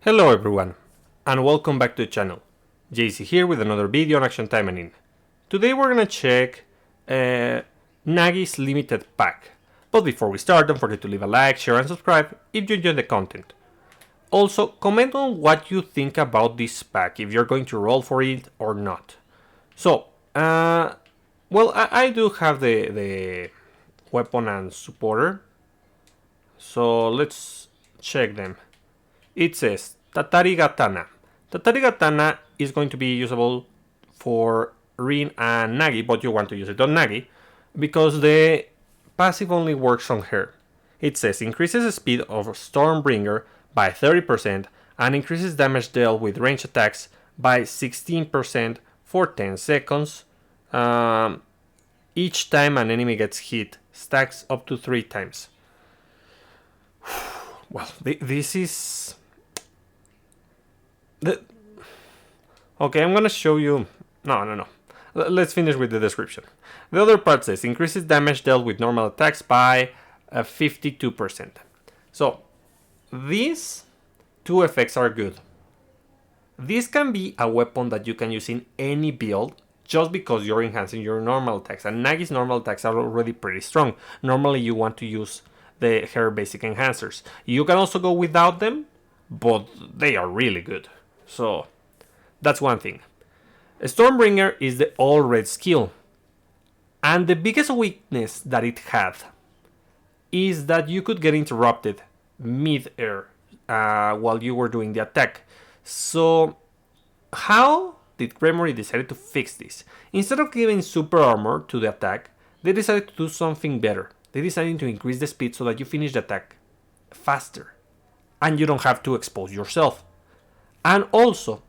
Hello everyone, and welcome back to the channel. JC here with another video on Action Taimanin. Today we're gonna check Nagi's limited pack. But before we start, don't forget to leave a like, share and subscribe if you enjoy the content. Also, comment on what you think about this pack, if you're going to roll for it or not. So, I do have the weapon and supporter. So let's check them. It says Tatari Gatana. Tatari Gatana is going to be usable for Rin and Nagi, but you want to use it on Nagi because the passive only works on her. It says increases the speed of Stormbringer by 30% and increases damage dealt with range attacks by 16% for 10 seconds. Each time an enemy gets hit, stacks up to 3 times. Well, this is... Okay, I'm gonna show you... No. Let's finish with the description. The other part says increases damage dealt with normal attacks by 52%. So, these two effects are good. This can be a weapon that you can use in any build just because you're enhancing your normal attacks. And Nagi's normal attacks are already pretty strong. Normally you want to use her basic enhancers. You can also go without them, but they are really good. So, that's one thing. Stormbringer is the all-red skill. And the biggest weakness that it had is that you could get interrupted mid-air while you were doing the attack. So, how did Gremory decide to fix this? Instead of giving super armor to the attack, they decided to do something better. They decided to increase the speed so that you finish the attack faster. And you don't have to expose yourself. And also,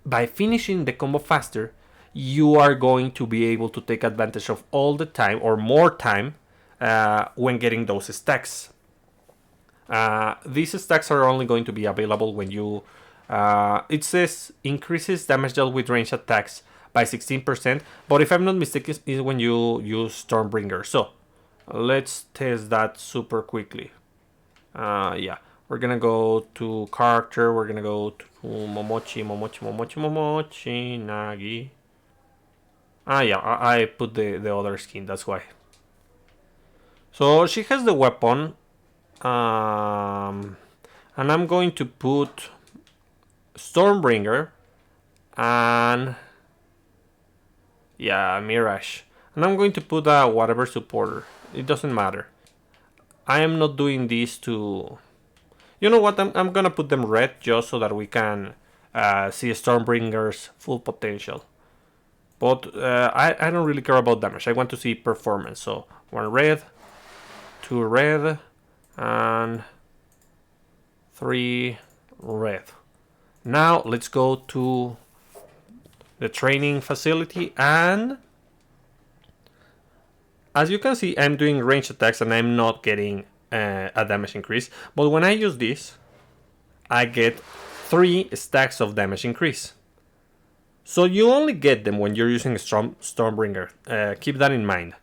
by finishing the combo faster, you are going to be able to take advantage of all the time or more time when getting those stacks. These stacks are only going to be available when you... it says increases damage dealt with ranged attacks by 16%, but if I'm not mistaken, is when you use Stormbringer. So, let's test that super quickly. Yeah. We're gonna go to character, we're gonna go to Momochi, Nagi. Yeah, I put the other skin, that's why. So she has the weapon. And I'm going to put Stormbringer and... yeah, Mirage. And I'm going to put a whatever supporter. It doesn't matter. I am not doing this to... You know what, I'm gonna put them red just so that we can see Stormbringer's full potential. But I don't really care about damage, I want to see performance. So 1 red, 2 red, and 3 red. Now let's go to the training facility, and as you can see, I'm doing range attacks and I'm not getting a damage increase, but when I use this I get 3 stacks of damage increase. So you only get them when you're using Stormbringer. Keep that in mind.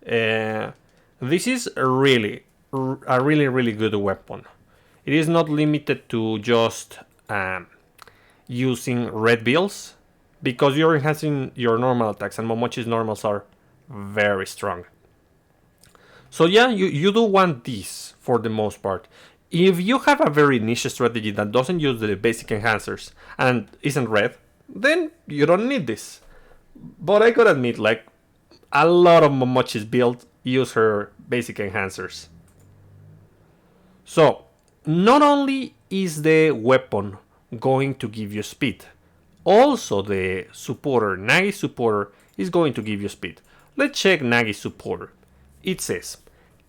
This is a really good weapon. It is not limited to just using red builds, because you're enhancing your normal attacks and Momochi's normals are very strong. So yeah, you do want this for the most part. If you have a very niche strategy that doesn't use the basic enhancers and isn't red, then you don't need this. But I gotta admit, like, a lot of Momochi's build use her basic enhancers. So, not only is the weapon going to give you speed, also the supporter, Nagi supporter, is going to give you speed. Let's check Nagi supporter. It says,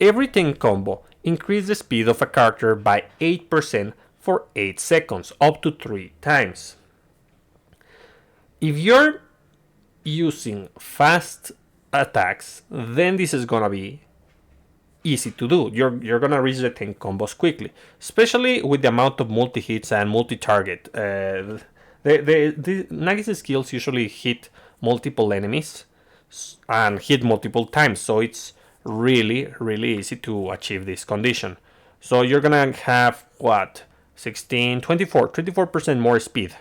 every 10 combo, increase the speed of a character by 8% for 8 seconds, up to 3 times. If you're using fast attacks, then this is gonna be easy to do. You're gonna reach the 10 combos quickly, especially with the amount of multi-hits and multi-target. The Nagi's skills usually hit multiple enemies and hit multiple times, so it's really easy to achieve this condition. So you're gonna have what, 16, 24, 24% more speed.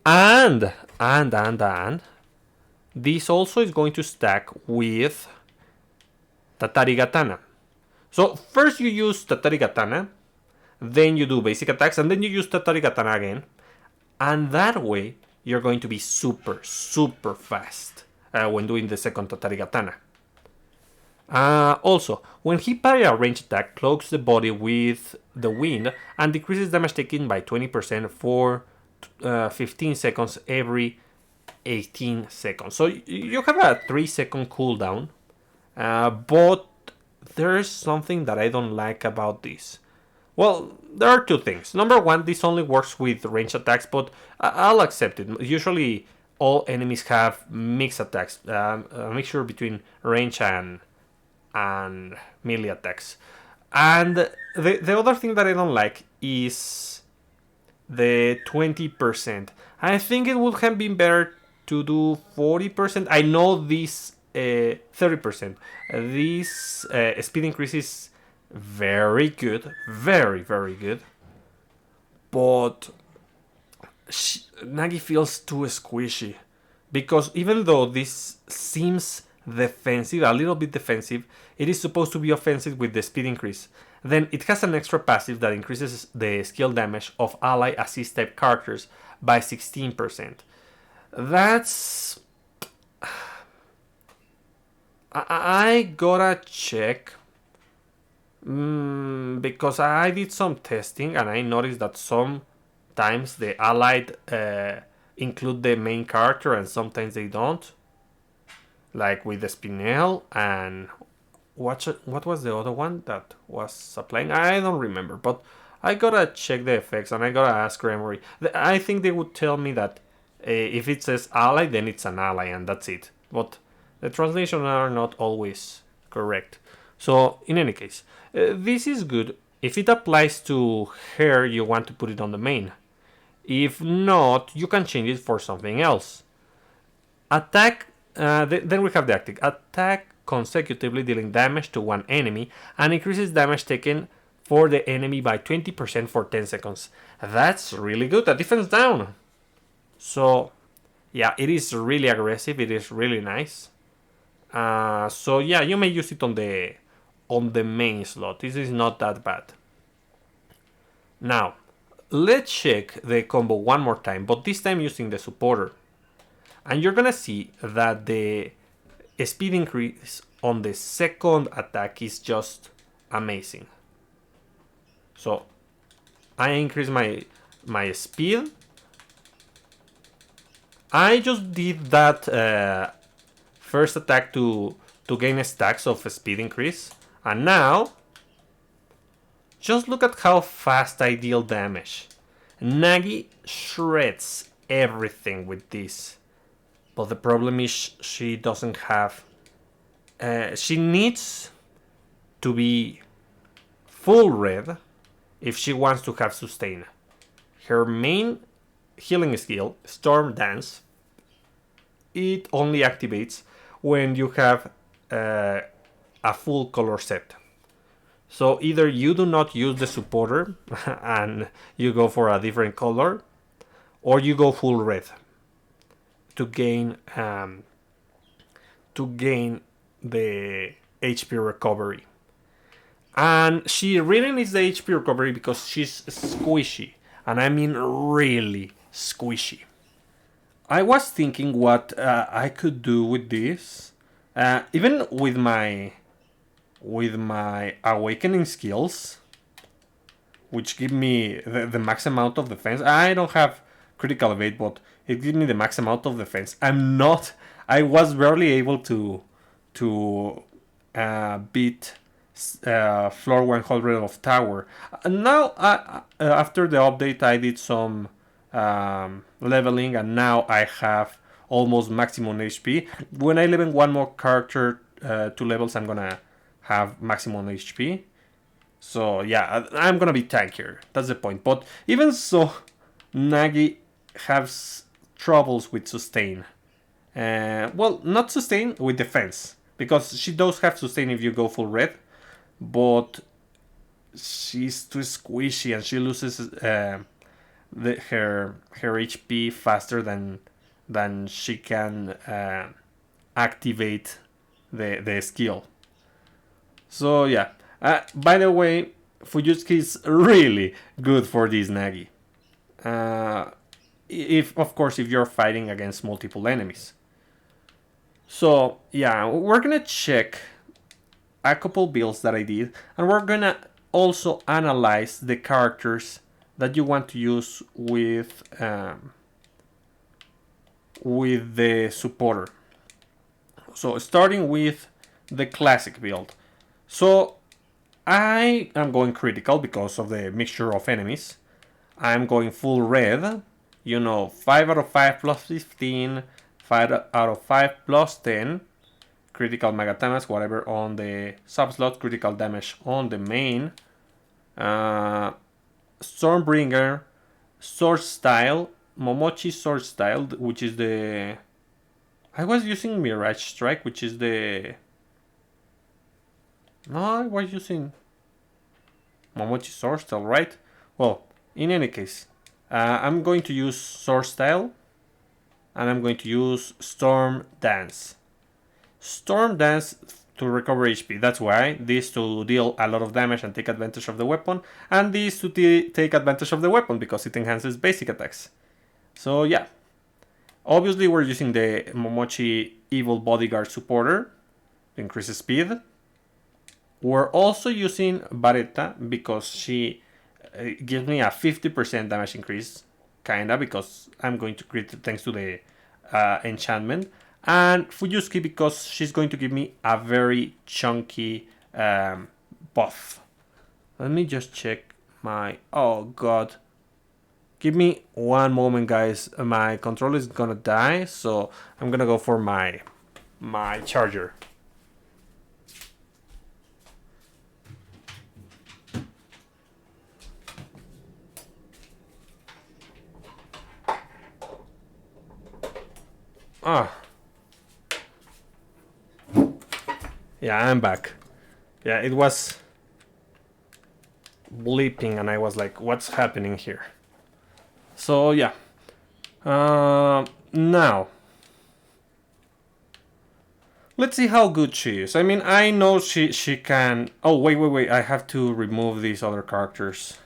And this also is going to stack with Tatari Katana. So first you use Tatari Katana, then you do basic attacks, and then you use Tatari Katana again. And that way, you're going to be super fast when doing the second Tatari Katana. Also, when he parry a range attack, cloaks the body with the wind and decreases damage taken by 20% for 15 seconds every 18 seconds. So you have a 3-second cooldown, but there's something that I don't like about this. Well, there are two things. Number one, this only works with range attacks, but I'll accept it. Usually, all enemies have mixed attacks, a mixture between range and melee attacks. And the other thing that I don't like is the 20%. I think it would have been better to do 40%. I know this 30%. This speed increase is very good, very good, but Nagi feels too squishy, because even though this seems defensive, a little bit defensive, it is supposed to be offensive with the speed increase. Then it has an extra passive that increases the skill damage of ally assist type characters by 16%. That's... I gotta check, because I did some testing and I noticed that sometimes the allied include the main character and sometimes they don't. Like with the Spinel and what was the other one that was applying? I don't remember, but I gotta check the effects and I gotta ask Gremory. I think they would tell me that if it says ally, then it's an ally and that's it. But the translations are not always correct. So in any case, this is good. If it applies to her, you want to put it on the main. If not, you can change it for something else. Attack, then we have the active. Attack consecutively dealing damage to one enemy and increases damage taken for the enemy by 20% for 10 seconds. That's really good. A defense down. So yeah, it is really aggressive. It is really nice. So yeah, you may use it on the main slot. This is not that bad. Now, let's check the combo one more time, but this time using the supporter. And you're gonna see that the speed increase on the second attack is just amazing. So I increase my speed. I just did that first attack to gain stacks of speed increase. And now, just look at how fast I deal damage. Nagi shreds everything with this. But the problem is she doesn't have... she needs to be full red if she wants to have sustain. Her main healing skill, Storm Dance, it only activates when you have a full color set. So either you do not use the supporter and you go for a different color, or you go full red to gain the HP recovery. And she really needs the HP recovery because she's squishy, and I mean really squishy. I was thinking what I could do with this, even with my awakening skills, which give me the max amount of defense. I don't have critical evade, but it gives me the max amount of defense. I was barely able to beat floor 100 of tower. Now, after the update, I did some leveling, and now I have almost maximum HP. When I level one more character 2 levels, I'm gonna have maximum HP. So yeah, I'm gonna be tankier. That's the point. But even so, Nagi has troubles with sustain. Well, not sustain, with defense, because she does have sustain if you go full red. But she's too squishy and she loses her HP faster than she can activate the skill. So yeah. By the way, Fujitsuki is really good for this Nagi. If of course if you're fighting against multiple enemies. So yeah, we're gonna check a couple builds that I did, and we're gonna also analyze the characters that you want to use with the supporter. So starting with the classic build. So I am going critical because of the mixture of enemies. I'm going full red. 5 out of 5 plus 15, 5 out of 5 plus 10. Critical mega damage, whatever on the sub-slot. Critical damage on the main. Stormbringer, Sword Style, Momochi Sword Style, which is the... I was using Mirage Strike, which is the... No, I was using Momochi Sword Style, right? Well, in any case, I'm going to use Sword Style, and I'm going to use Storm Dance. Storm Dance to recover HP, that's why. This to deal a lot of damage and take advantage of the weapon, and this to take advantage of the weapon because it enhances basic attacks. So yeah, obviously we're using the Momochi Evil Bodyguard supporter to increase speed. We're also using Baretta because she gives me a 50% damage increase, kinda, because I'm going to crit thanks to the enchantment. And Fujitsuki because she's going to give me a very chunky buff. Let me just check my... Oh god. Give me one moment, guys. My controller is gonna die, so I'm gonna go for my charger. Ah. Yeah, I'm back. Yeah, it was bleeping and I was like, what's happening here? So yeah. Now, let's see how good she is. I mean, I know she can... Oh, wait. I have to remove these other characters.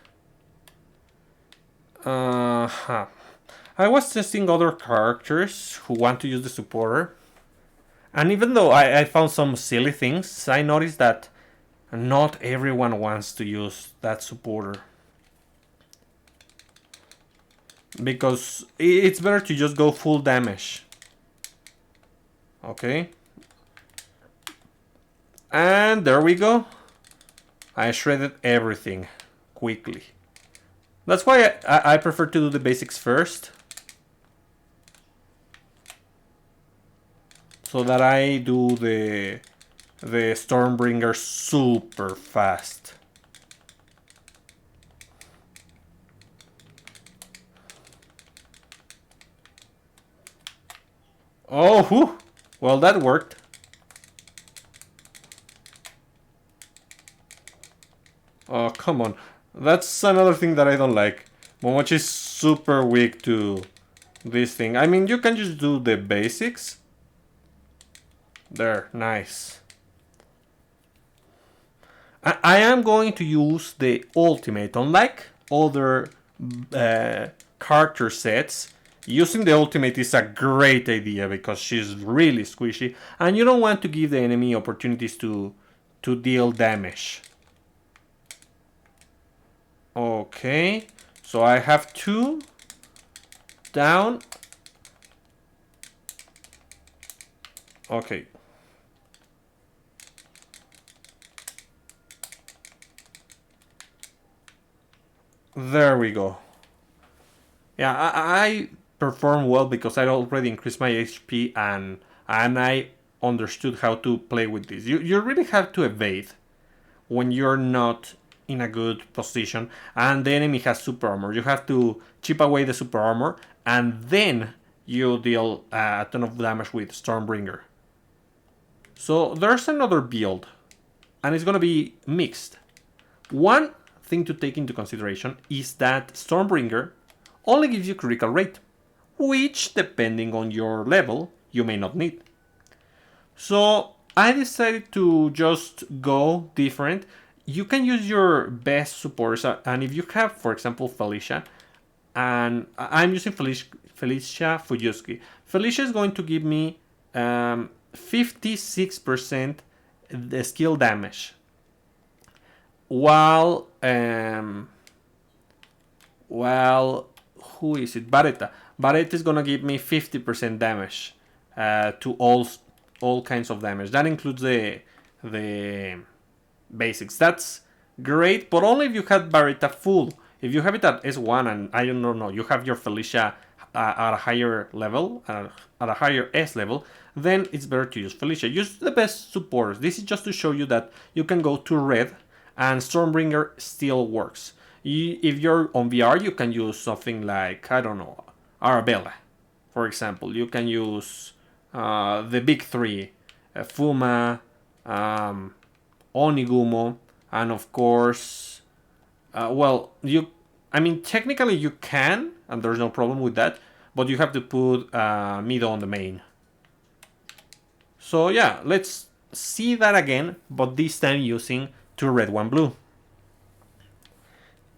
I was testing other characters who want to use the supporter. And even though I found some silly things, I noticed that not everyone wants to use that supporter. Because it's better to just go full damage. Okay. And there we go. I shredded everything quickly. That's why I prefer to do the basics first. So that I do the Stormbringer super fast. Oh, whew. Well, that worked. Oh, come on. That's another thing that I don't like. Momochi is super weak to this thing. I mean, you can just do the basics. There, nice. I am going to use the ultimate. Unlike other character sets, using the ultimate is a great idea because she's really squishy and you don't want to give the enemy opportunities to deal damage. Okay, so I have 2 down. Okay. There we go. Yeah, I performed well because I already increased my HP and I understood how to play with this. You really have to evade when you're not in a good position and the enemy has super armor. You have to chip away the super armor and then you deal a ton of damage with Stormbringer. So there's another build and it's gonna be mixed. One thing to take into consideration is that Stormbringer only gives you critical rate, which, depending on your level, you may not need. So I decided to just go different. You can use your best supporters, and if you have, for example, Felicia, and I'm using Felicia Fujitsuki. Felicia is going to give me 56% the skill damage, while who is it? Baretta. Baretta is gonna give me 50% damage to all kinds of damage. That includes the basics. That's great, but only if you have Baretta full. If you have it at S1 and I don't know, you have your Felicia at a higher level, at a higher S level, then it's better to use Felicia. Use the best supporters. This is just to show you that you can go to red and Stormbringer still works. If you're on VR, you can use something like, I don't know, Arabella, for example. You can use the big three, Fuma, Onigumo, and of course, technically you can, and there's no problem with that, but you have to put Mido on the main. So yeah, let's see that again, but this time using 2 red, 1 blue.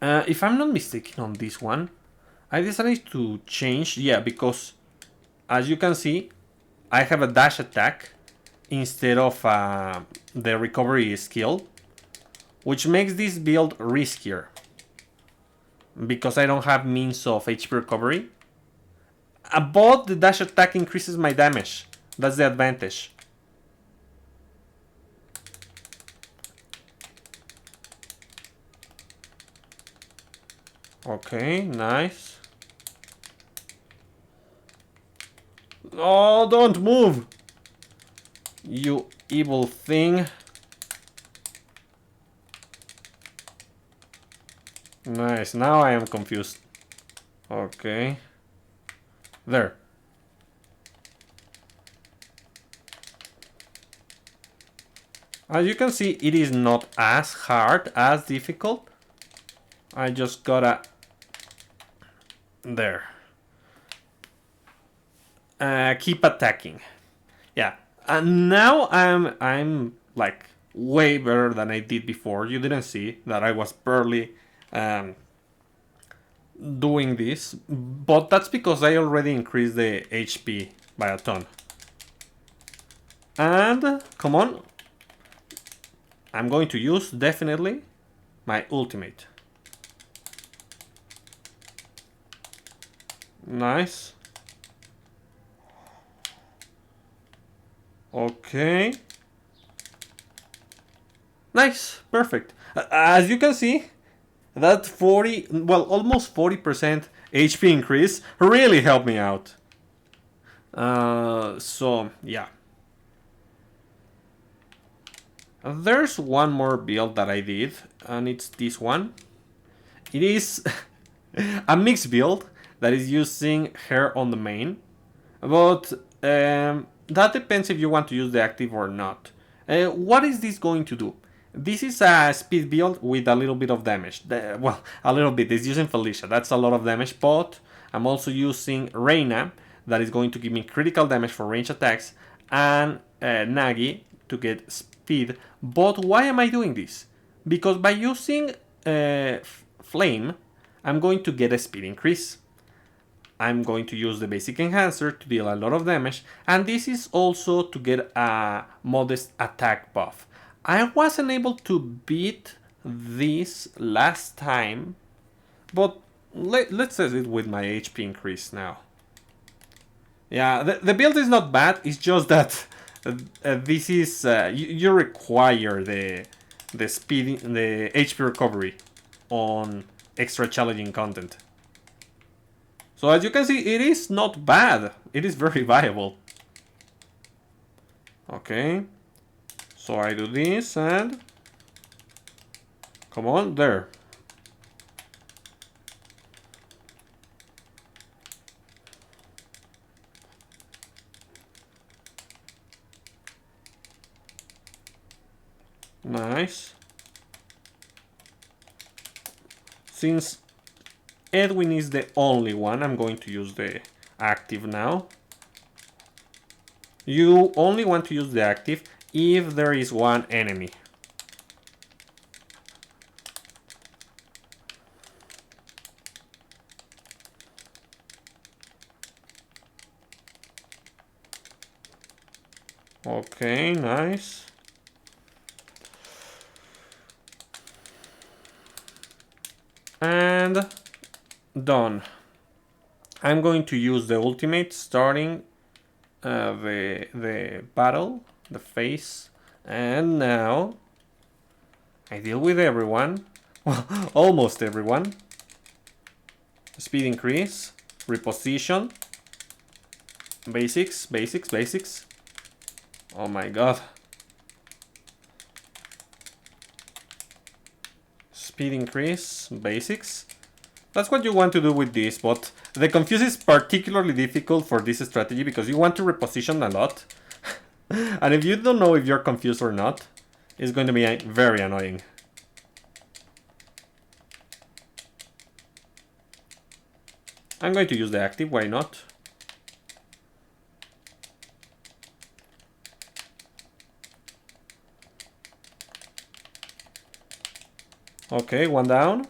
If I'm not mistaken on this one, I decided to change, because as you can see, I have a dash attack instead of the recovery skill, which makes this build riskier because I don't have means of HP recovery. But the dash attack increases my damage. That's the advantage. Okay, nice. Oh, don't move! You evil thing. Nice, now I am confused. Okay. There. As you can see, it is not as hard, as difficult. I just gotta... There. Keep attacking. Yeah. And now I'm like way better than I did before. You didn't see that I was barely doing this, but that's because I already increased the HP by a ton. And come on, I'm going to use definitely my ultimate. Nice. Okay. Nice, perfect. As you can see, that almost 40% HP increase really helped me out. So, yeah. There's one more build that I did, and it's this one. It is a mixed build that is using her on the main, but that depends if you want to use the active or not. What is this going to do? This is a speed build with a little bit of damage. A little bit. It's using Felicia. That's a lot of damage, but I'm also using Reina, that is going to give me critical damage for range attacks, and Nagi to get speed. But why am I doing this? Because by using Flame, I'm going to get a speed increase. I'm going to use the basic enhancer to deal a lot of damage, and this is also to get a modest attack buff. I wasn't able to beat this last time, but let's test it with my HP increase now. Yeah, the build is not bad, it's just that this is, you require the speed, the HP recovery on extra challenging content. So as you can see, it is not bad. It is very viable. Okay. So I do this and... Come on, there. Nice. Since Edwin is the only one, I'm going to use the active now. You only want to use the active if there is one enemy. Okay, nice. And done. I'm going to use the ultimate starting the battle, the phase, and now I deal with everyone. Well, almost everyone. Speed increase, reposition, basics, basics, basics. Oh my god. Speed increase, basics. That's what you want to do with this, but the confuse is particularly difficult for this strategy because you want to reposition a lot. And if you don't know if you're confused or not, it's going to be very annoying. I'm going to use the active, why not? Okay, one down.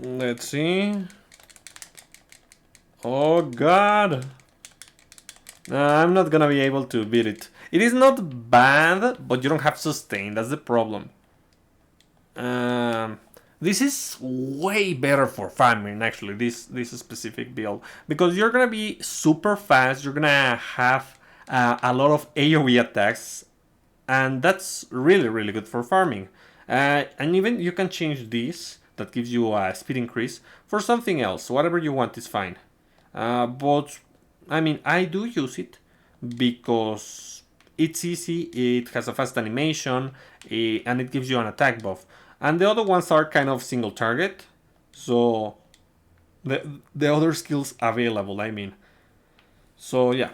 Let's see. Oh god. I'm not gonna be able to beat it. It is not bad, but you don't have sustain. That's the problem. This is way better for farming, actually, this specific build. Because you're gonna be super fast, you're gonna have a lot of AoE attacks. And that's really, really good for farming. And even you can change this, that gives you a speed increase, for something else. Whatever you want is fine. But, I mean, I do use it because it's easy, it has a fast animation, and it gives you an attack buff. And the other ones are kind of single target, so the other skills available, I mean. So yeah.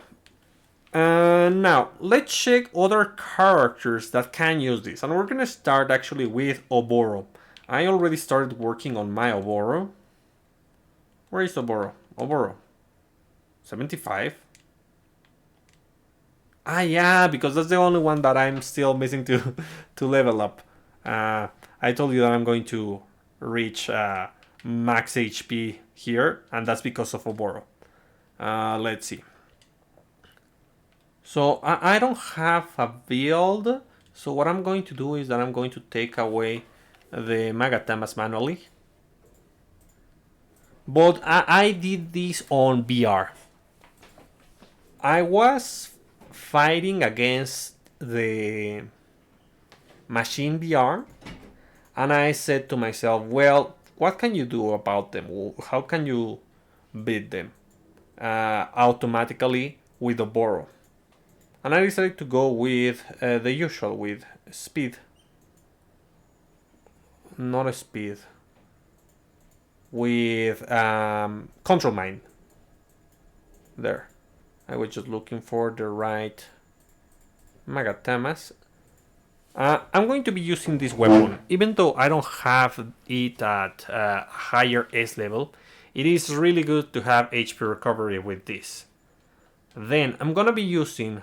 Now, let's check other characters that can use this. And we're gonna start actually with Oboro. I already started working on my Oboro. Where is Oboro? Oboro. 75? Ah, yeah, because that's the only one that I'm still missing to level up. I told you that I'm going to reach max HP here, and that's because of Oboro. Let's see. So I don't have a build, so what I'm going to do is that I'm going to take away the Magatamas manually. But I did this on BR. I was fighting against the machine BR, and I said to myself, well, what can you do about them? How can you beat them automatically with Oboro? And I decided to go with the usual, with speed. Not a speed. With control mine. There. I was just looking for the right Magatamas. I'm going to be using this weapon. Even though I don't have it at higher S level, it is really good to have HP recovery with this. Then I'm gonna be using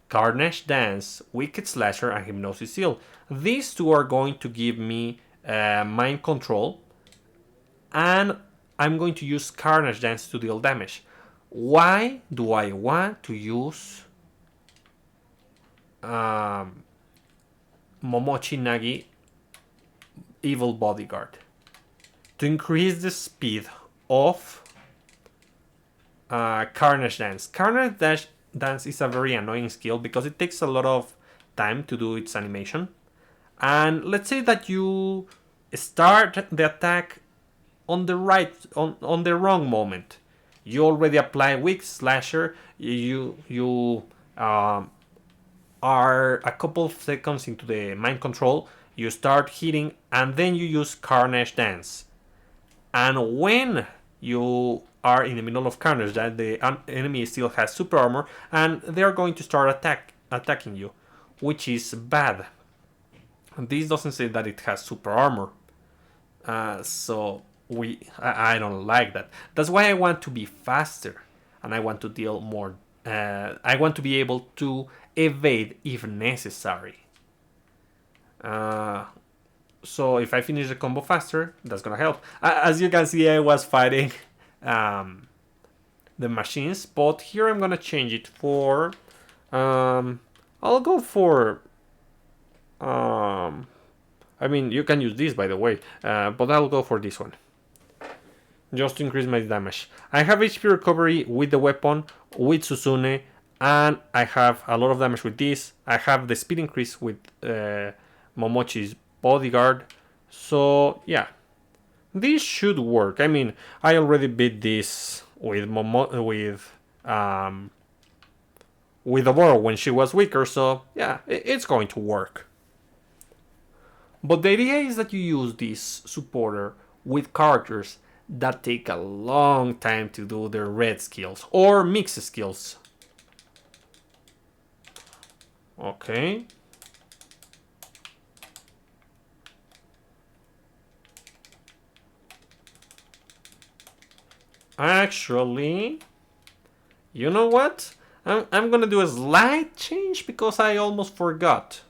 Carnage Dance, Wicked Slasher, and Hypnosis Seal. These two are going to give me mind control, and I'm going to use Carnage Dance to deal damage. Why do I want to use Momochi Nagi Evil Bodyguard? To increase the speed of Carnage Dance. Carnage Dance is a very annoying skill because it takes a lot of time to do its animation. And let's say that you start the attack on the wrong moment. You already apply Wicked Slasher. You are a couple of seconds into the mind control. You start hitting, and then you use Carnage Dance. And when you are in the middle of carnage, that the enemy still has super armor, and they are going to start attacking you, which is bad. This doesn't say that it has super armor, so I don't like that. That's why I want to be faster, and I want to deal more. I want to be able to evade if necessary. So if I finish the combo faster, that's gonna help. As you can see, I was fighting the machines, but here I'm gonna change it for. I'll go for. I mean, you can use this, by the way, but I'll go for this one. Just to increase my damage. I have HP recovery with the weapon, with Susune, and I have a lot of damage with this. I have the speed increase with Momochi's bodyguard. So, yeah. This should work. I mean, I already beat this with Oboro when she was weaker, so yeah, it's going to work. But the idea is that you use this supporter with characters that take a long time to do their red skills or mix skills. Okay. Actually, you know what? I'm gonna do a slight change because I almost forgot.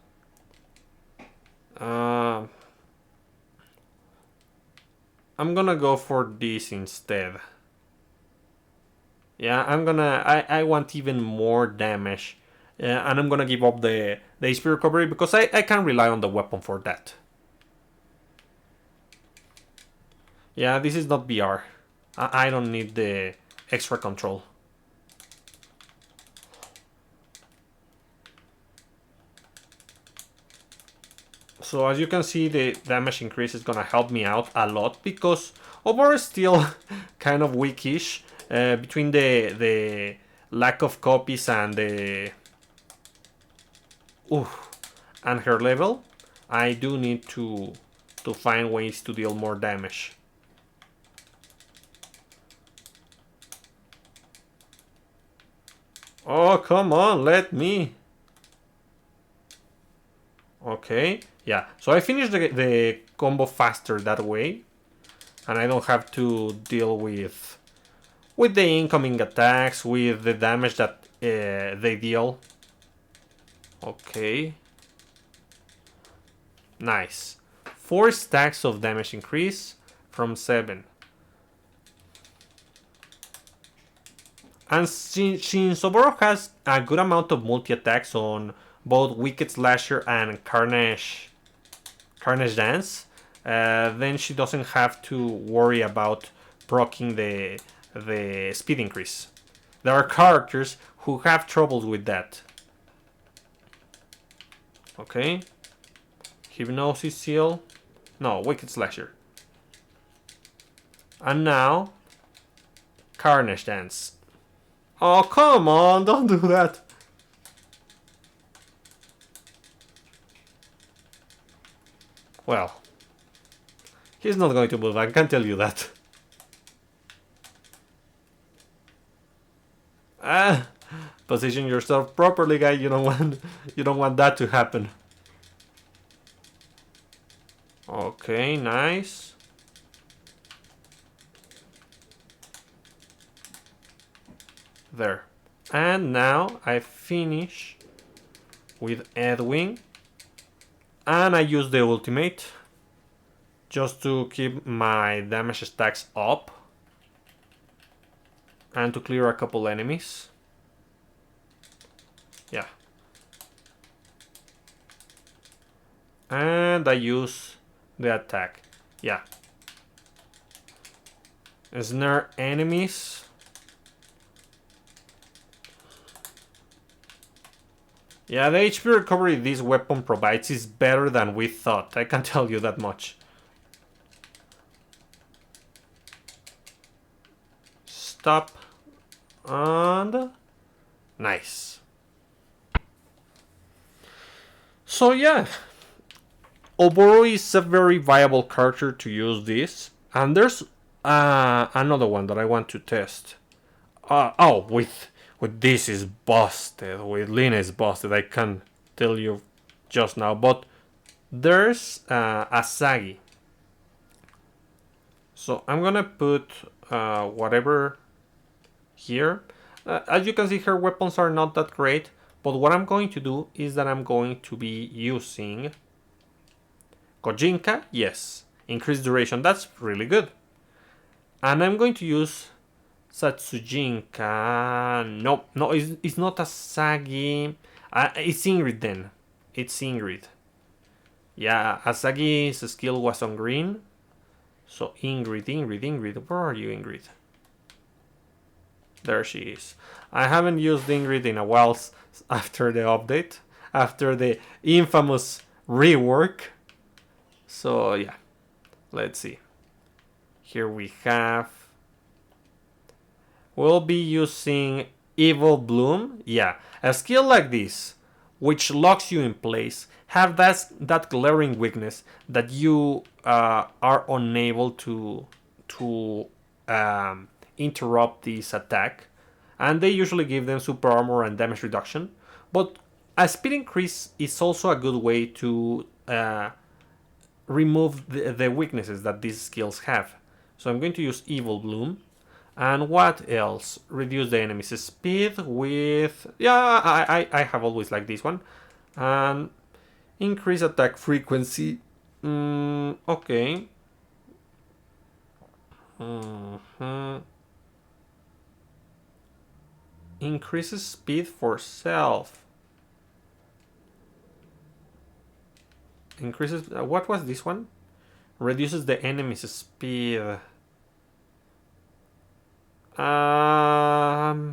I'm gonna go for this instead. Yeah, I want even more damage. And I'm gonna give up the HP recovery because I can't rely on the weapon for that. Yeah, this is not BR. I don't need the extra control. So as you can see, the damage increase is gonna help me out a lot because Oboro is still kind of weakish between the lack of copies and the and her level. I do need to find ways to deal more damage. Oh, come on, let me. Okay, yeah. So I finished the combo faster that way. And I don't have to deal with the incoming attacks, with the damage that they deal. Okay. Nice. 4 stacks of damage increase from 7. And since Oboro has a good amount of multi-attacks on both Wicked Slasher and Carnage Dance, then she doesn't have to worry about proccing the speed increase. There are characters who have troubles with that. Okay. Hypnosis Seal. No, Wicked Slasher. And now, Carnage Dance. Oh, come on, don't do that. Well, he's not going to move, I can tell you that. Position yourself properly, guy. You don't want that to happen. Okay, nice. There. And now I finish with Edwin. And I use the ultimate just to keep my damage stacks up and to clear a couple enemies. Yeah. And I use the attack. Yeah. Snare enemies. Yeah, the HP recovery this weapon provides is better than we thought. I can tell you that much. Stop. And nice. So yeah, Oboro is a very viable character to use this. And there's Another one that I want to test. Oh, with this is busted. With Lina is busted. I can't tell you just now, but there's a Sagi. So I'm gonna put whatever here. As you can see, her weapons are not that great, but what I'm going to do is that I'm going to be using Kojinka, yes, increased duration, that's really good. And I'm going to use Satsujinka. No, it's not a Sagi. It's Ingrid then. It's Ingrid. Yeah, Asagi's skill was on green. So Ingrid. Where are you, Ingrid? There she is. I haven't used Ingrid in a while after the update. After the infamous rework. So yeah, let's see. Here we have... We'll be using Evil Bloom. Yeah, a skill like this, which locks you in place, have that glaring weakness that you are unable to interrupt this attack, and they usually give them super armor and damage reduction. But a speed increase is also a good way to remove the weaknesses that these skills have. So I'm going to use Evil Bloom. And what else? Reduce the enemy's speed with... Yeah, I have always liked this one. And increase attack frequency. Okay. Increases speed for self. Increases... what was this one? Reduces the enemy's speed. I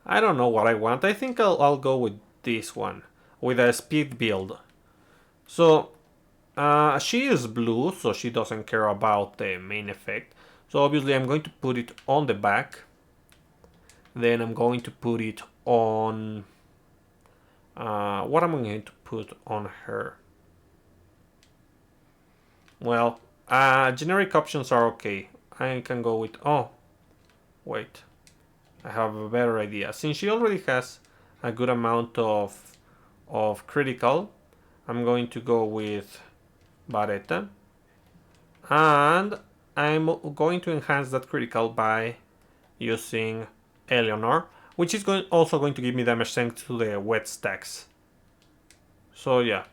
don't know what I want. I think I'll go with this one. With a speed build. So, she is blue, so she doesn't care about the main effect. So obviously I'm going to put it on the back. Then I'm going to put it on... what am I going to put on her? Well, generic options are okay. I can go with... Oh, wait. I have a better idea. Since she already has a good amount of critical, I'm going to go with Baretta. And I'm going to enhance that critical by using Eleanor, which is also going to give me damage thanks to the wet stacks. So yeah,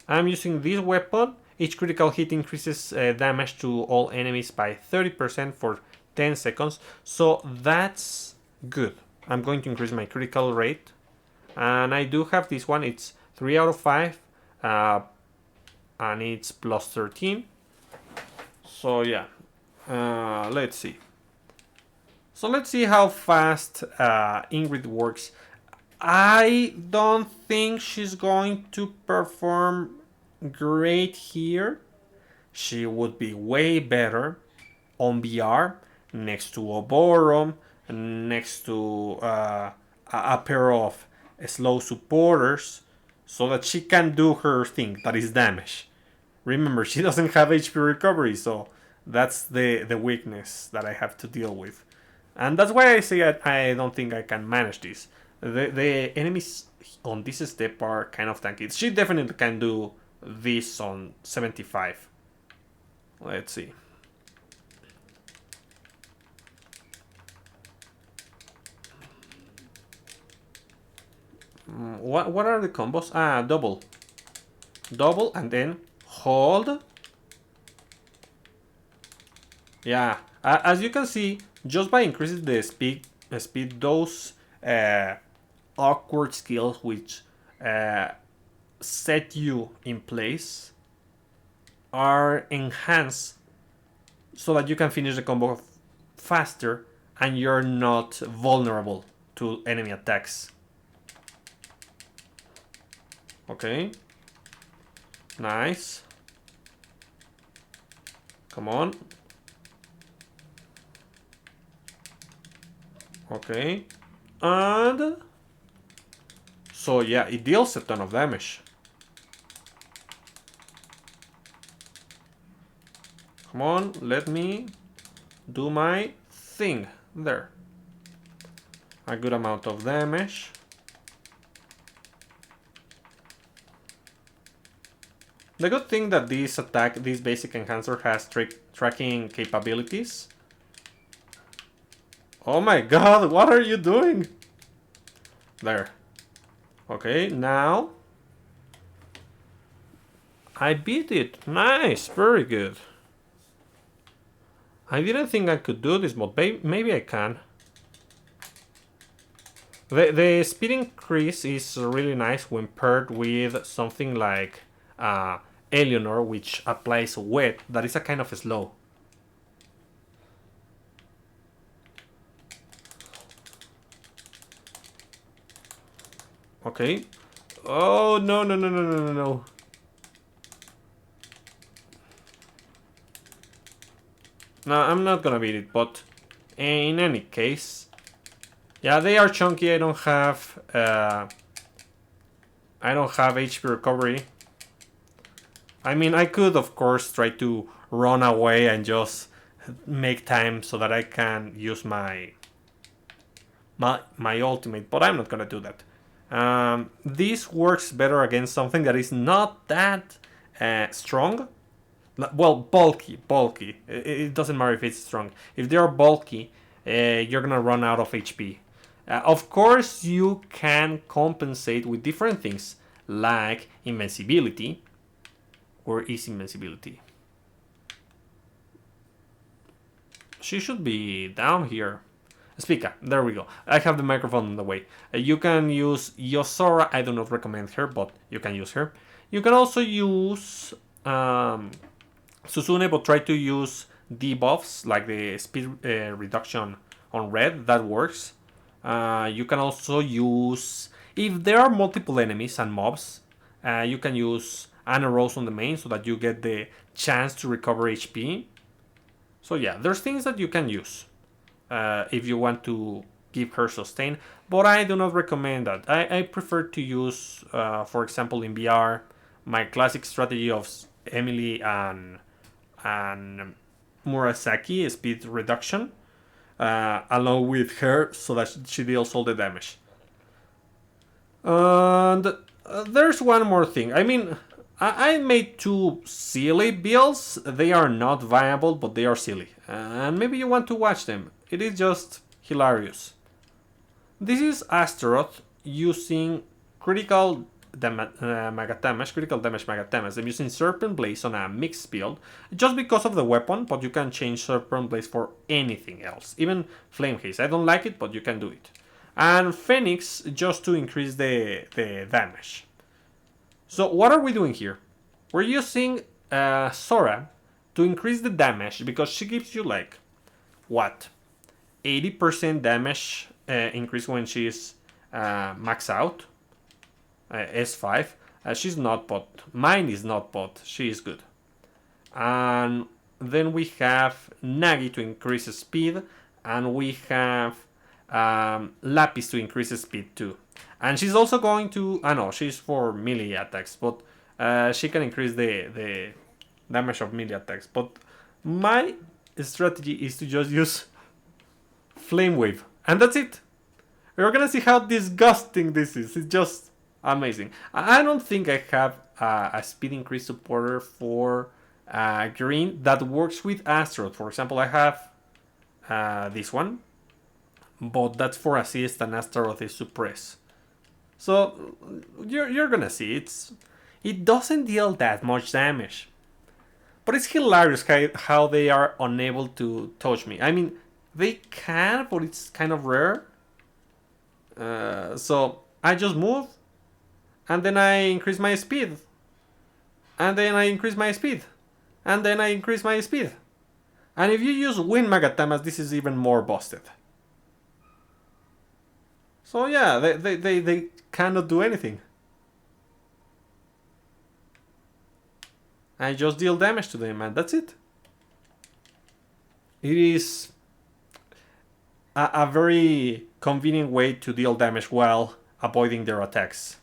I'm using this weapon. Each critical hit increases damage to all enemies by 30% for 10 seconds. So that's good. I'm going to increase my critical rate. And I do have this one. It's 3 out of 5. And it's plus 13. So yeah. Let's see. So let's see how fast Ingrid works. I don't think she's going to perform great here. She would be way better on BR next to Oboro, next to a pair of slow supporters, so that she can do her thing, that is damage. Remember, she doesn't have HP recovery, so that's the weakness that I have to deal with. And that's why I say I don't think I can manage this. The enemies on this step are kind of tanky. She definitely can do this on 75. Let's see. What are the combos? Double. Double and then hold. Yeah, as you can see, just by increasing the speed, those awkward skills which set you in place are enhanced so that you can finish the combo faster and you're not vulnerable to enemy attacks. Okay. Nice. Come on. Okay. And... so yeah, it deals a ton of damage. Come on, let me do my thing. There. A good amount of damage. The good thing that this basic enhancer has tracking capabilities. Oh my god, what are you doing? There. Okay, now I beat it. Nice, very good. I didn't think I could do this, but maybe I can. The speed increase is really nice when paired with something like Eleanor, which applies wet, that is a kind of slow. Okay. Oh, no, no, no, no, no, no, no. No, I'm not gonna beat it, but in any case... Yeah, they are chunky, I don't have HP recovery. I mean, I could, of course, try to run away and just make time so that I can use my ultimate, but I'm not gonna do that. This works better against something that is not that strong. Well, bulky. It doesn't matter if it's strong. If they are bulky, you're gonna run out of HP. Of course, you can compensate with different things, like invincibility. Where is invincibility? She should be down here. Speaker, there we go. I have the microphone on the way. You can use Yosora. I do not recommend her, but you can use her. You can also use Susune, but try to use debuffs like the speed reduction on red. That works. You can also use, if there are multiple enemies and mobs, you can use Anna Rose on the main so that you get the chance to recover HP. So yeah, there's things that you can use if you want to give her sustain, but I do not recommend that. I prefer to use, for example, in VR, my classic strategy of Emily and Murasaki, speed reduction, along with her so that she deals all the damage. And there's one more thing. I mean, I made two silly builds. They are not viable, but they are silly. And maybe you want to watch them. It is just hilarious. This is Asteroth using critical Magatamas. I'm using Serpent Blaze on a mixed build just because of the weapon, but you can change Serpent Blaze for anything else. Even Flame Haze. I don't like it, but you can do it. And Phoenix just to increase the damage. So what are we doing here? We're using Sora to increase the damage because she gives you like, what? 80% damage increase when she's max out. S5. She's not bot. Mine is not bot. She is good. And then we have Nagi to increase speed. And we have Lapis to increase speed too. And she's also going to... no, she's for melee attacks. But she can increase the damage of melee attacks. But my strategy is to just use Flame Wave. And that's it. You're gonna see how disgusting this is. It's just amazing. I don't think I have a speed increase supporter for green that works with Asteroth. For example, I have this one. But that's for assist and Asteroth is suppress. So you're gonna see it doesn't deal that much damage. But it's hilarious how they are unable to touch me. I mean, they can, but it's kind of rare. So I just move, and then I increase my speed, and then I increase my speed, and then I increase my speed. And if you use Wind Magatamas, this is even more busted. So yeah, they cannot do anything. I just deal damage to them, and that's it. It is a very convenient way to deal damage while avoiding their attacks.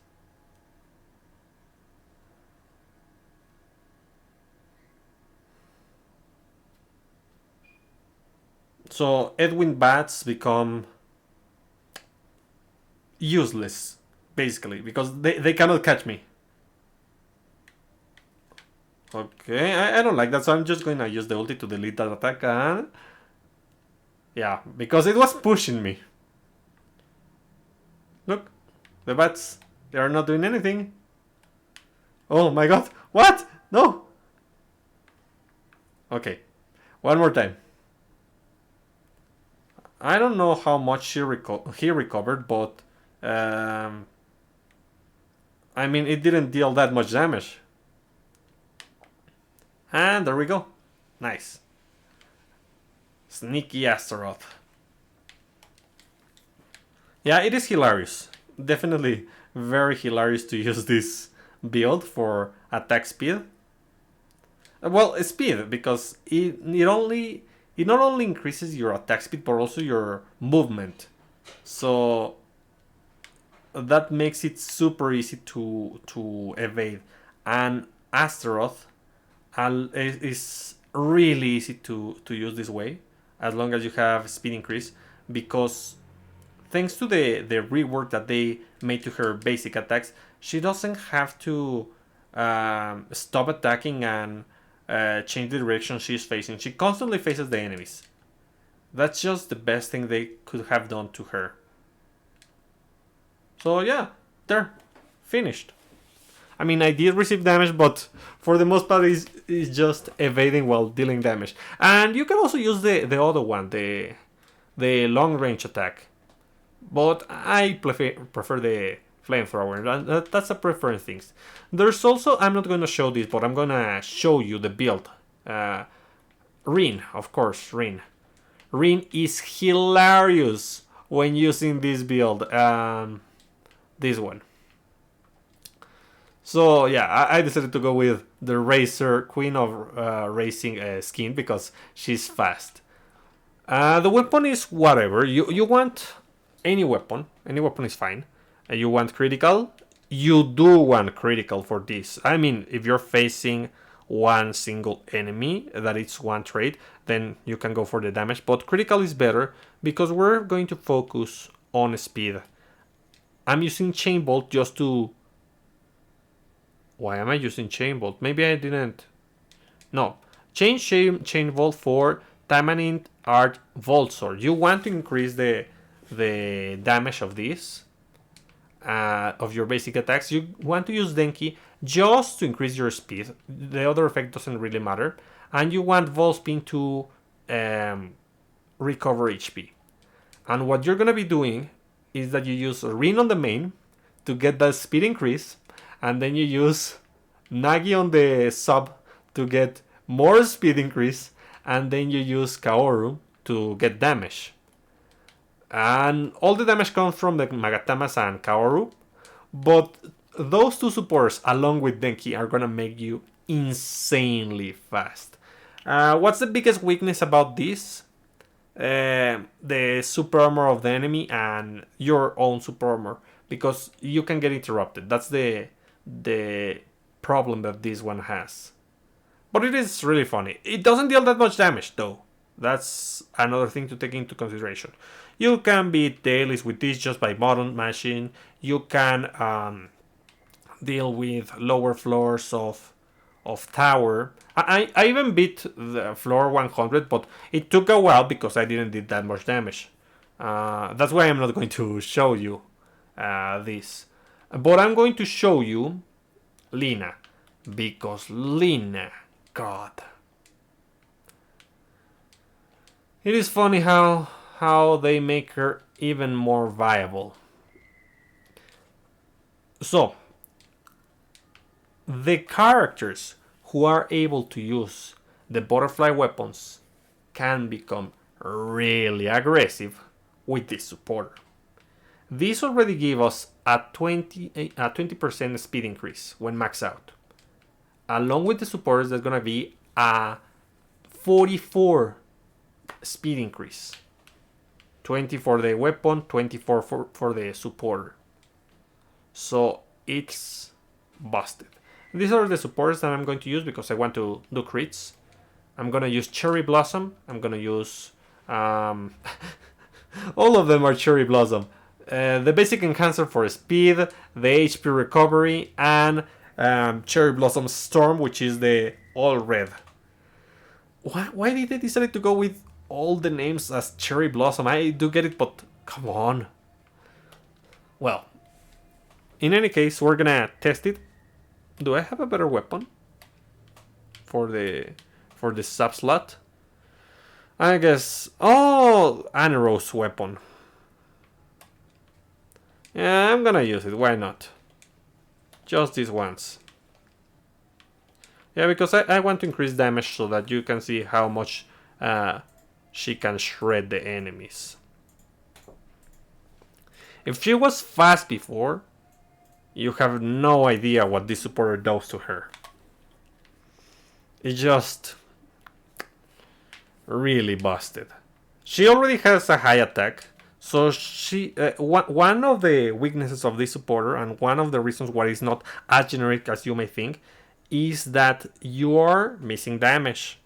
So Edwin bats become useless, basically, because they cannot catch me. Okay, I don't like that, so I'm just going to use the ulti to delete that attack, and... yeah, because it was pushing me. Look, the bats, they are not doing anything. Oh my god, what? No! Okay, one more time. I don't know how much he recovered, but... I mean, it didn't deal that much damage. And there we go. Nice. Sneaky Asteroth. Yeah, it is hilarious. Definitely very hilarious to use this build for attack speed. Well, speed, because it not only increases your attack speed, but also your movement. So that makes it super easy to evade. And Asteroth is really easy to use this way, as long as you have speed increase, because thanks to the rework that they made to her basic attacks, she doesn't have to stop attacking and change the direction she's facing. She constantly faces the enemies. That's just the best thing they could have done to her. So yeah, there, finished. I mean, I did receive damage, but for the most part, it's just evading while dealing damage. And you can also use the other one, the long range attack. But I prefer the flamethrower. That's a preference thing. There's also, I'm not going to show this, but I'm going to show you the build. Rin, of course, Rin. Rin is hilarious when using this build. This one. So yeah, I decided to go with the Racer, Queen of Racing skin, because she's fast. The weapon is whatever. You want any weapon is fine. You want critical, you do want critical for this. I mean, if you're facing one single enemy that it's one trait, then you can go for the damage, but critical is better because we're going to focus on speed. I'm using Chain Bolt just to... Why am I using Chain Bolt? Maybe I didn't... No, change Chain Bolt for Taimanin Art Volt Sword. You want to increase the damage of this, of your basic attacks. You want to use Denki just to increase your speed. The other effect doesn't really matter. And you want Volt Spin to recover HP. And what you're going to be doing is that you use Rin on the main to get that speed increase, and then you use Nagi on the sub to get more speed increase, and then you use Kaoru to get damage. And all the damage comes from the Magatamas and Kaoru, but those two supporters along with Denki are gonna make you insanely fast. What's the biggest weakness about this? The super armor of the enemy and your own super armor, because you can get interrupted. That's the problem that this one has. But it is really funny. It doesn't deal that much damage though. That's another thing to take into consideration. You can beat dailies with this just by button mashing. You can deal with lower floors of tower. I even beat the floor 100, but it took a while because I didn't did that much damage. That's why I'm not going to show you this. But I'm going to show you Lina, because Lina, God. It is funny how they make her even more viable. So, the characters who are able to use the butterfly weapons can become really aggressive with this supporter. This already gave us a 20% speed increase when maxed out. Along with the supporters, there's gonna be a 44 speed increase. 20 for the weapon, 24 for the supporter. So it's busted. These are the supporters that I'm going to use because I want to do crits. I'm going to use Cherry Blossom. I'm going to use Um, all of them are Cherry Blossom. The basic enhancer for speed, the HP recovery, and Cherry Blossom Storm, which is the all red. Why did they decide to go with all the names as Cherry Blossom? I do get it, but come on. Well, in any case, we're gonna test it. Do I have a better weapon for the sub slot? I guess. Oh, Anero's weapon. Yeah, I'm gonna use it. Why not? Just this once. Yeah, because I want to increase damage so that you can see how much she can shred the enemies. If she was fast before, you have no idea what this supporter does to her. It just really busted. She already has a high attack, so she one of the weaknesses of this supporter, and one of the reasons why it's not as generic as you may think, is that you are missing damage.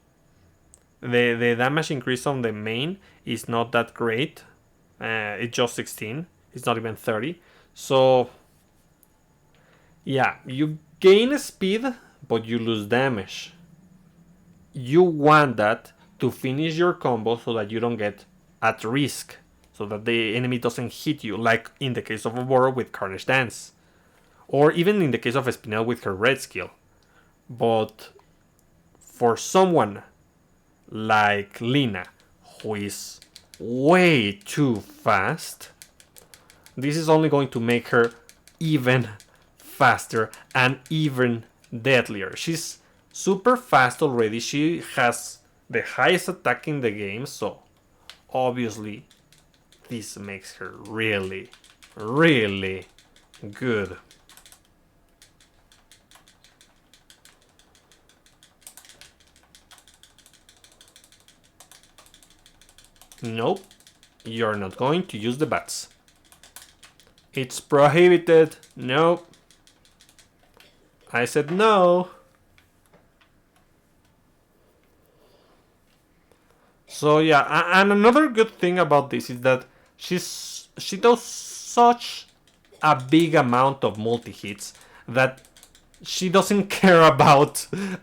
The damage increase on the main is not that great. It's just 16. It's not even 30. So yeah, you gain speed, but you lose damage. You want that to finish your combo so that you don't get at risk, so that the enemy doesn't hit you, like in the case of Oboro with Carnage Dance, or even in the case of Spinel with her red skill. But for someone like Lina, who is way too fast, this is only going to make her even faster and even deadlier. She's super fast already. She has the highest attack in the game, so obviously this makes her really, really good. Nope, you're not going to use the bats. It's prohibited. Nope. I said no. So yeah, and another good thing about this is that she does such a big amount of multi hits that she doesn't care about the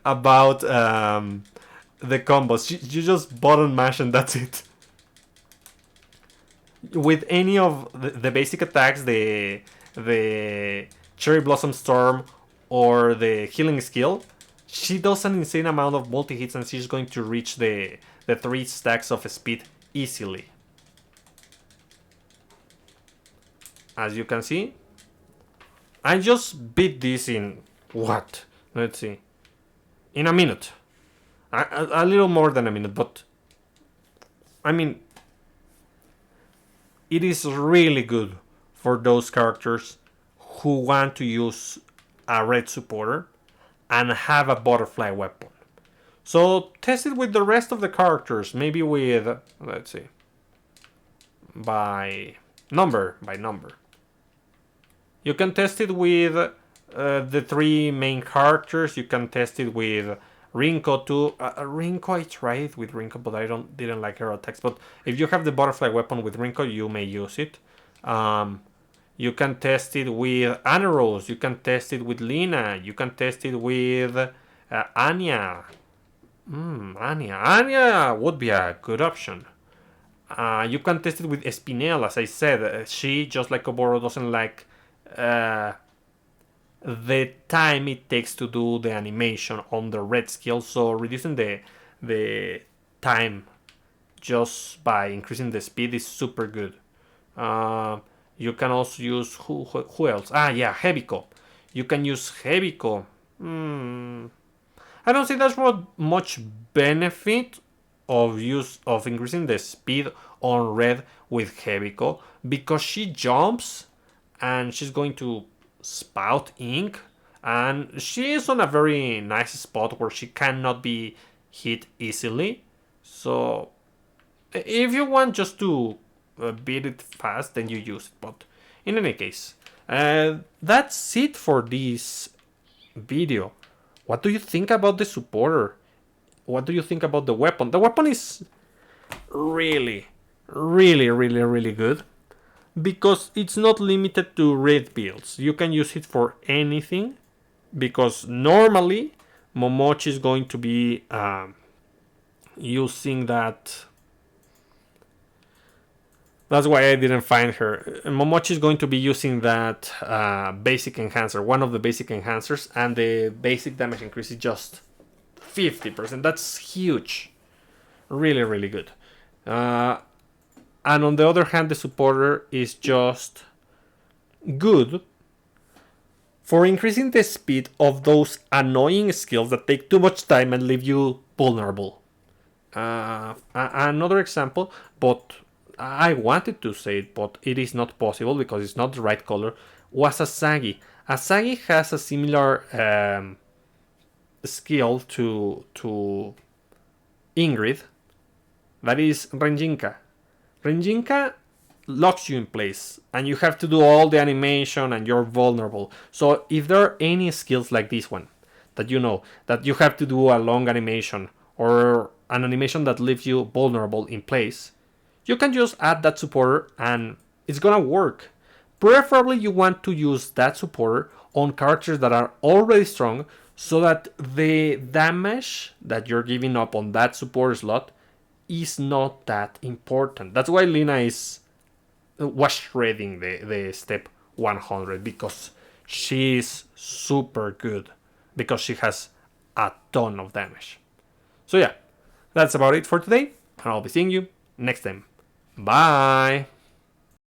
combos. You just button mash and that's it. With any of the basic attacks, the Cherry Blossom Storm or the healing skill, she does an insane amount of multi hits and she's going to reach the 3 stacks of speed easily. As you can see, I just beat this in what? Let's see. In a minute. A little more than a minute, but I mean, it is really good for those characters who want to use a red supporter and have a butterfly weapon. So test it with the rest of the characters, maybe with, let's see, by number. You can test it with the 3 main characters. You can test it with Rinko too. Rinko, I tried with Rinko, but I didn't like her attacks. But if you have the butterfly weapon with Rinko, you may use it. You can test it with Aneros. You can test it with Lina. You can test it with Anya. Anya would be a good option. You can test it with Spinel, as I said. She, just like Oboro, doesn't like the time it takes to do the animation on the red skill, so reducing the time just by increasing the speed is super good. You can also use who else? Yeah, Heaviko. You can use Heaviko. I don't see there's much benefit of increasing the speed on red with Heaviko, because she jumps and she's going to spout ink, and she is on a very nice spot where she cannot be hit easily. So if you want just to beat it fast, then you use it. But in any case, that's it for this video. What do you think about the supporter? What do you think about the weapon? The weapon is really, really good. Because it's not limited to red builds. You can use it for anything. Because normally Momochi is going to be using that. That's why I didn't find her. Momochi is going to be using that basic enhancer, one of the basic enhancers, and the basic damage increase is just 50%. That's huge. Really good. And on the other hand, the supporter is just good for increasing the speed of those annoying skills that take too much time and leave you vulnerable. Another example, but I wanted to say it, but it is not possible because it's not the right color, was Asagi. Asagi has a similar skill to Ingrid, that is Renjinka. Renjinka locks you in place and you have to do all the animation and you're vulnerable. So if there are any skills like this one that you know that you have to do a long animation or an animation that leaves you vulnerable in place, you can just add that supporter and it's gonna work. Preferably you want to use that supporter on characters that are already strong so that the damage that you're giving up on that supporter slot is not that important. That's why Lina was shredding the step 100 because she's super good because she has a ton of damage. So yeah, that's about it for today, and I'll be seeing you next time. Bye!